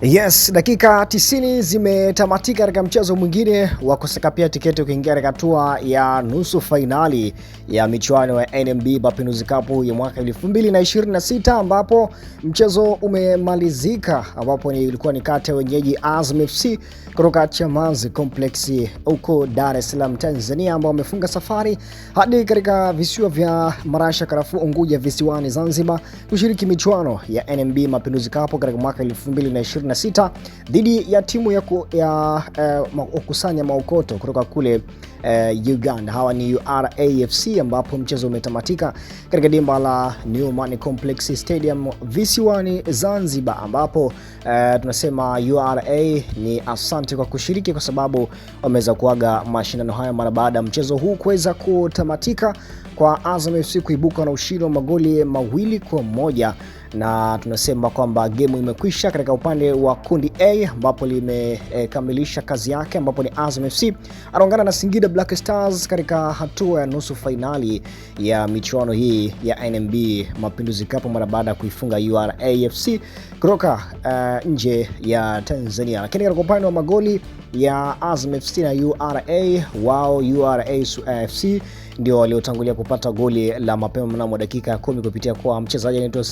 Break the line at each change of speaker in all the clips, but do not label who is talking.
Yes, dakika 90 zimetamatika katika mchezo mwingine wa kusakapia tiketi kuingia katika hatua ya nusu fainali ya michuano ya NMB Mapinduzi Cup ya mwaka 2026 ambapo mchezo umemalizika, ambapo ilikuwa ni kati ya wenyeji Azam FC kutoka Chamazi Complex huko Dar es Salaam Tanzania, ambao wamefunga safari hadi katika visiwa vya Marasha, Karafuu, Unguja visiwani Zanzibar kushiriki michuano ya NMB Mapinduzi Cup katika mwaka 2026 dhidi ya timu ya kukusanya maokoto kutoka kule Uganda. Hawa ni URAFC, ambapo mchezo umetamatika katika dimba la New Money Complex Stadium visiwani Zanzibar, ambapo tunasema URA ni asante kwa kushiriki, kwa sababu wameweza kuaga mashindano haya mara baada ya mchezo huu kuweza kutamatika kwa Azam FC kuibuka na ushindi wa magoli 2-1, na tunasema kwamba game imekwisha katika upande wa kundi A, ambapo limekamilisha kazi yake, ambapo ni Azam FC anaungana na Singida Black Stars katika hatua ya nusu fainali ya michuano hii ya NMB Mapinduzi Cup mara baada ya kuifunga URAFC kutoka nje ya Tanzania. Lakini katika upande wa magoli ya Azam FC na URA, wao URAFC ndio waliotangulia kupata goli la mapema mnamo dakika ya 10 kupitia kwa mchezaji anaitwa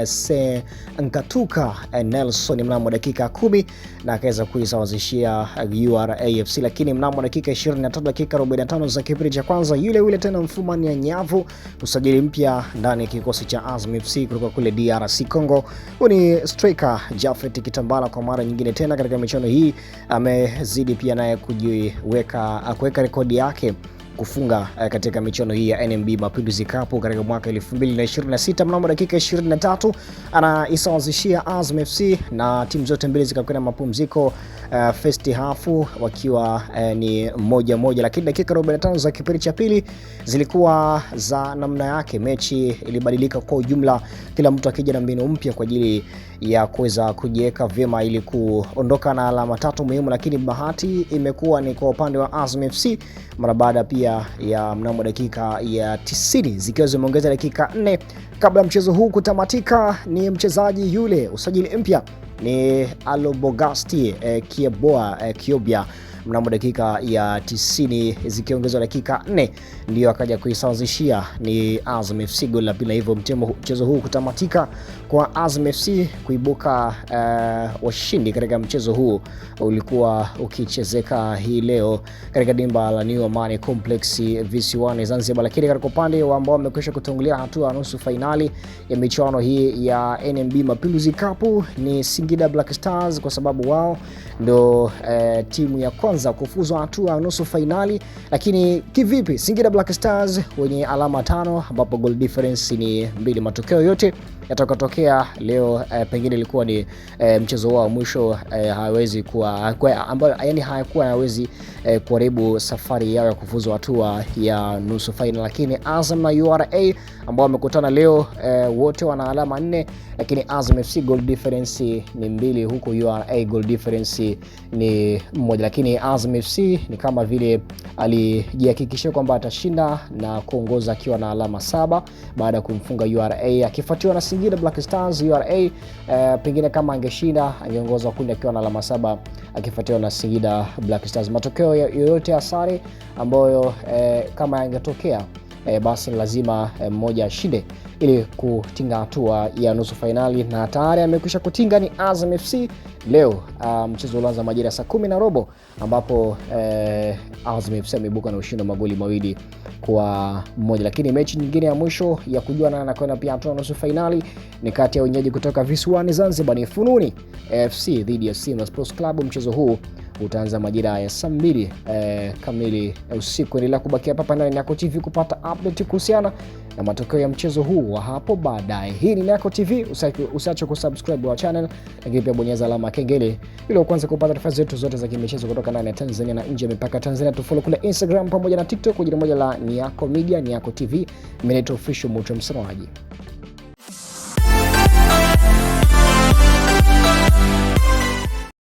Se Nkatuka Nelson mnamo dakika ya 10, na akaweza kuisawazishia URAFC. Lakini mnamo dakika 23, dakika 45 za kipindi cha kwanza, yule tena Mfumani ya Nyavu, usajili mpya ndani ya kikosi cha Azam FC kutoka kule DRC Congo. Ni striker Jafet Kitambala kwa mara nyingine tena katika michuano hii amezidi pia naye kuweka rekodi yake kufunga katika michuano hii ya NMB Mapinduzi Cup katika mwaka 2026. Mnamo dakika 23 anaisawazishia Azam FC, na timu zote mbili zikakwenda mapumziko first half wakiwa ni 1-1, lakini dakika 45 za kipindi cha pili zilikuwa za namna yake. Mechi ilibadilika kwa ujumla, kila mtu akija na mbinu mpya kwa ajili ya kuweza kujiweka vyema ili kuondoka na alama 3 muhimu, lakini bahati imekuwa ni kwa upande wa Azam FC mara baada pia ya mnamo dakika ya 90 zikiwa zimeongeza dakika 4 kabla mchezo huu kutamatika. Ni mchezaji yule usajili mpya ni Alobogasti Kiobia mnamo dakika ya 90 zikiongezwa dakika 4 ndio akaja kuisawazishia ni Azam FC goli la pili. Hivyo mchezo huu kutamatika kwa Azam FC kuibuka washindi katika mchezo huu ulikuwa ukichezeka hii leo katika dimba la New Money Complex visiwani Zanzibar. Lakini katika upande wa ambao wamekwisha kutangulia hatua ya nusu fainali ya michuano hii ya NMB Mapinduzi Cup ni Singida Black Stars, kwa sababu wao ndo timu ya kwanza kufuzwa hatua ya nusu fainali. Lakini kivipi? Singida Black Stars wenye alama 5, ambapo goal difference ni 2. Matokeo yote yatakayotokea leo pengine ilikuwa ni mchezo wao wa mwisho, hawezi kuwa ambayo yani hawezi kuharibu safari yao ya kufuzwa hatua ya nusu fainali. Lakini Azam na URA ambao wamekutana leo wote wana alama 4, lakini Azam FC goal difference ni 2 huko URA goal difference ni 1. Lakini Azam FC ni kama vile alijihakikishia kwamba atashinda na kuongoza akiwa na alama 7 baada ya kumfunga URA, akifuatiwa na Singida Black Stars. URA pengine kama angeshinda angeongoza kundi akiwa na alama 7 akifuatiwa na Singida Black Stars. Matokeo yoyote ya sare ambayo kama yangetokea basi lazima mmoja ashinde ili kutinga hatua ya nusu fainali, na tayari amekwisha kutinga ni Azam FC. Leo mchezo ulianza majira ya saa 10:15 ambapo Azam FC ameibuka na ushindi wa magoli 2-1. Lakini mechi nyingine ya mwisho ya kujua nani anakwenda pia hatua nusu fainali ni kati ya wenyeji kutoka visiwani Zanzibar ni Fununi FC dhidi ya Simba Sports Club. Mchezo huu utaanza majira ya saa 2 kamili usiku. Endelea kubakia hapa ndani Niyako TV kupata update kuhusiana na matokeo ya mchezo huu wa hapo baadaye. Hii ni Niyako TV, usiache kusubscribe wa channel, lakini pia bonyeza alama ya kengele ili kwanza kupata taarifa zetu zote za kimichezo kutoka ndani ya Tanzania na nje ya mipaka Tanzania. Tufollow kule Instagram pamoja na TikTok kwa jina moja la Niyako Media, Niyako TV. Mimi ni official Mutwe Msamaji.